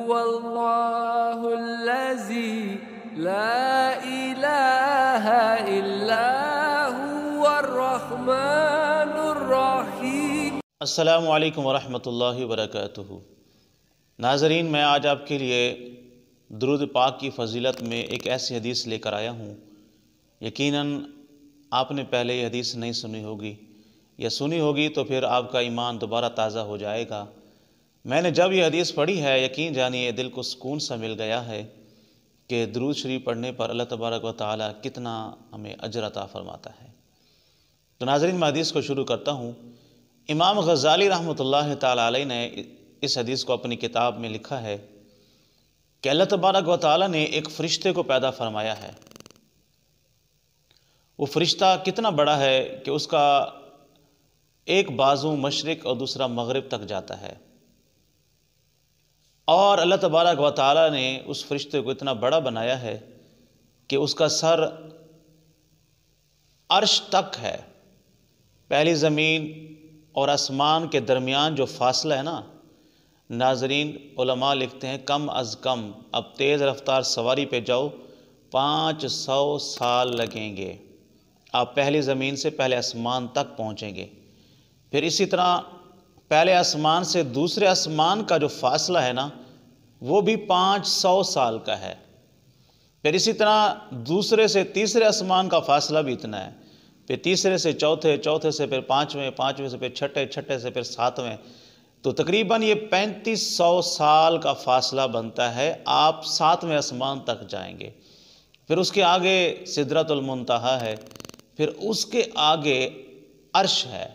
هو الله الذي لا إله إلا هو الرحمن الرحيم۔ السلام علیکم ورحمۃ اللہ وبرکاتہ۔ ناظرین، میں آج آپ کے لیے درود پاک کی فضیلت میں ایک ایسی حدیث لے کر آیا ہوں۔ یقیناً آپ نے پہلے یہ حدیث نہیں سنی ہوگی، یا سنی ہوگی تو پھر آپ کا ایمان دوبارہ تازہ ہو جائے گا۔ میں نے جب یہ حدیث پڑھی ہے، یقین جانیے دل کو سکون سا مل گیا ہے کہ درود شریف پڑھنے پر اللہ تبارک و تعالی کتنا ہمیں اجر عطا فرماتا ہے۔ تو ناظرین، میں حدیث کو شروع کرتا ہوں۔ امام غزالی رحمۃ اللہ تعالی علیہ نے اس حدیث کو اپنی کتاب میں لکھا ہے کہ اللہ تبارک و تعالی نے ایک فرشتے کو پیدا فرمایا ہے۔ وہ فرشتہ کتنا بڑا ہے کہ اس کا ایک بازو مشرق اور دوسرا مغرب تک جاتا ہے، اور اللہ تبارک و تعالی نے اس فرشتے کو اتنا بڑا بنایا ہے کہ اس کا سر عرش تک ہے۔ پہلی زمین اور آسمان کے درمیان جو فاصلہ ہے نا ناظرین، علماء لکھتے ہیں کم از کم اب تیز رفتار سواری پہ جاؤ 500 سال لگیں گے، آپ پہلی زمین سے پہلے آسمان تک پہنچیں گے۔ پھر اسی طرح پہلے آسمان سے دوسرے آسمان کا جو فاصلہ ہے نا وہ بھی 500 سال کا ہے۔ پھر اسی طرح دوسرے سے تیسرے آسمان کا فاصلہ بھی اتنا ہے، پھر تیسرے سے چوتھے، چوتھے سے پھر پانچویں، پانچویں سے پھر چھٹے، چھٹے سے پھر ساتویں، تو تقریباً یہ 3500 سال کا فاصلہ بنتا ہے، آپ 7ویں آسمان تک جائیں گے۔ پھر اس کے آگے سدرۃ المنتہا ہے، پھر اس کے آگے عرش ہے،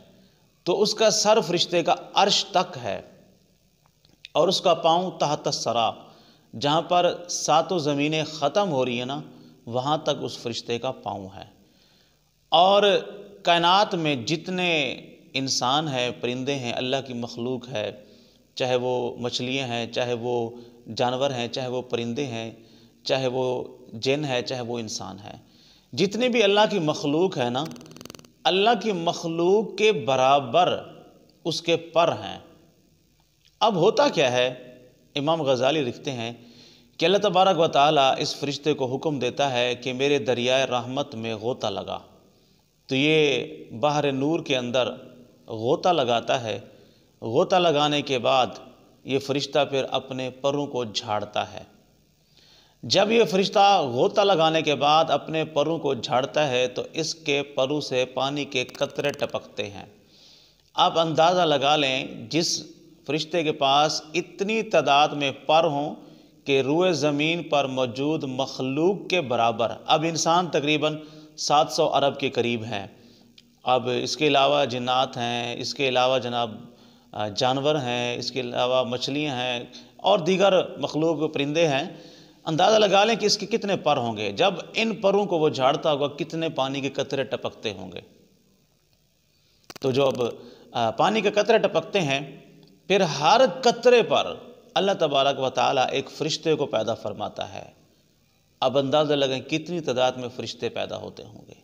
تو اس کا سر فرشتے کا عرش تک ہے، اور اس کا پاؤں تحت الثری، جہاں پر 7 زمینیں ختم ہو رہی ہیں نا وہاں تک اس فرشتے کا پاؤں ہے۔ اور کائنات میں جتنے انسان ہیں، پرندے ہیں، اللہ کی مخلوق ہے، چاہے وہ مچھلیاں ہیں، چاہے وہ جانور ہیں، چاہے وہ پرندے ہیں، چاہے وہ جن ہے، چاہے وہ انسان ہے، جتنے بھی اللہ کی مخلوق ہے نا، اللہ کی مخلوق کے برابر اس کے پر ہیں۔ اب ہوتا کیا ہے، امام غزالی لکھتے ہیں کہ اللہ تبارک و تعالیٰ اس فرشتے کو حکم دیتا ہے کہ میرے دریائے رحمت میں غوطہ لگا، تو یہ بحر نور کے اندر غوطہ لگاتا ہے۔ غوطہ لگانے کے بعد یہ فرشتہ پھر اپنے پروں کو جھاڑتا ہے۔ جب یہ فرشتہ غوطہ لگانے کے بعد اپنے پروں کو جھاڑتا ہے تو اس کے پروں سے پانی کے قطرے ٹپکتے ہیں۔ آپ اندازہ لگا لیں، جس فرشتے کے پاس اتنی تعداد میں پر ہوں کہ روئے زمین پر موجود مخلوق کے برابر، اب انسان تقریباً 700 ارب کے قریب ہیں، اب اس کے علاوہ جنات ہیں، اس کے علاوہ جناب جانور ہیں، اس کے علاوہ مچھلیاں ہیں اور دیگر مخلوق پرندے ہیں، اندازہ لگا لیں کہ اس کے کتنے پر ہوں گے۔ جب ان پروں کو وہ جھاڑتا ہوگا کتنے پانی کے قطرے ٹپکتے ہوں گے۔ تو جو اب پانی کے قطرے ٹپکتے ہیں، پھر ہر قطرے پر اللہ تبارک و تعالیٰ ایک فرشتے کو پیدا فرماتا ہے۔ اب اندازہ لگیں کتنی تعداد میں فرشتے پیدا ہوتے ہوں گے۔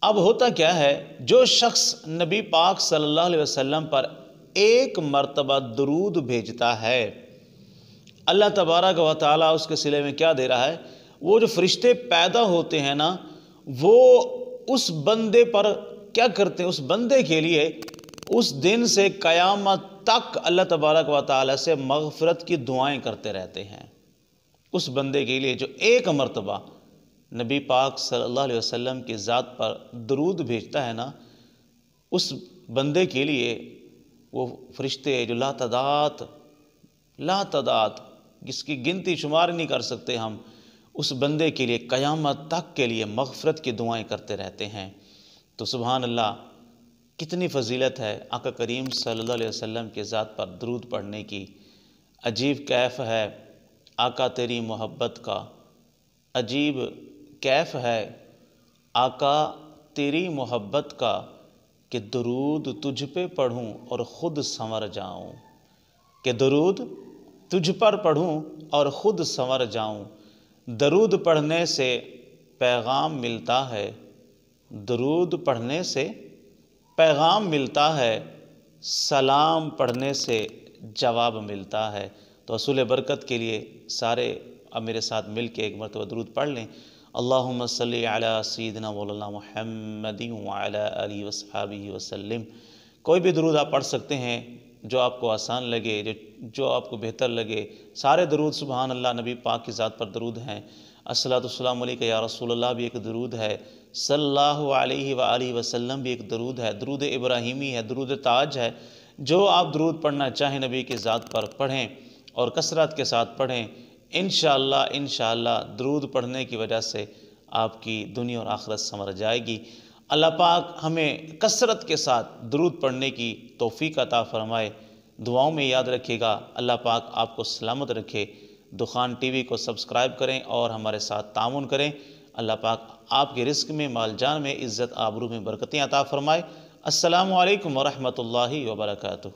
اب ہوتا کیا ہے، جو شخص نبی پاک صلی اللہ علیہ وسلم پر ایک مرتبہ درود بھیجتا ہے، اللہ تبارک و تعالیٰ اس کے صلے میں کیا دے رہا ہے، وہ جو فرشتے پیدا ہوتے ہیں نا وہ اس بندے پر کیا کرتے ہیں، اس بندے کے لیے اس دن سے قیامت تک اللہ تبارک و تعالیٰ سے مغفرت کی دعائیں کرتے رہتے ہیں۔ اس بندے کے لیے جو ایک مرتبہ نبی پاک صلی اللہ علیہ وسلم کی ذات پر درود بھیجتا ہے نا، اس بندے کے لیے وہ فرشتے جو لا تعداد جس کی گنتی شمار نہیں کر سکتے ہم، اس بندے کے لیے قیامت تک کے لیے مغفرت کی دعائیں کرتے رہتے ہیں۔ تو سبحان اللہ، کتنی فضیلت ہے آقا کریم صلی اللہ علیہ وسلم کے ذات پر درود پڑھنے کی۔ عجیب کیف ہے آقا تیری محبت کا، عجیب کیف ہے آقا تیری محبت کا، کہ درود تجھ پہ پڑھوں اور خود سنور جاؤں، کہ درود تجھ پر پڑھوں اور خود سنور جاؤں۔ درود پڑھنے سے پیغام ملتا ہے، درود پڑھنے سے پیغام ملتا ہے، سلام پڑھنے سے جواب ملتا ہے۔ تو حصول برکت کے لیے سارے اب میرے ساتھ مل کے ایک مرتبہ درود پڑھ لیں۔ اللہم صلی علی سیدنا مولانا محمد وعلی آلہ وصحبہ وسلم۔ کوئی بھی درود آپ پڑھ سکتے ہیں جو آپ کو آسان لگے، جو آپ کو بہتر لگے۔ سارے درود سبحان اللہ، نبی پاک کی ذات پر درود ہیں۔ الصلاۃ والسلام علیک یا رسول اللہ بھی ایک درود ہے، صلی اللہ علیہ وآلہ وسلم بھی ایک درود ہے، درود ابراہیمی ہے، درود تاج ہے۔ جو آپ درود پڑھنا چاہیں نبی کی ذات پر پڑھیں اور کثرت کے ساتھ پڑھیں۔ انشاءاللہ درود پڑھنے کی وجہ سے آپ کی دنیا اور آخرت سنور جائے گی۔ اللہ پاک ہمیں کثرت کے ساتھ درود پڑھنے کی توفیق عطا فرمائے۔ دعاؤں میں یاد رکھیے گا۔ اللہ پاک آپ کو سلامت رکھے۔ دخان ٹی وی کو سبسکرائب کریں اور ہمارے ساتھ تعاون کریں۔ اللہ پاک آپ کے رزق میں، مال جان میں، عزت آبرو میں برکتیں عطا فرمائے۔ السلام علیکم ورحمۃ اللہ وبرکاتہ۔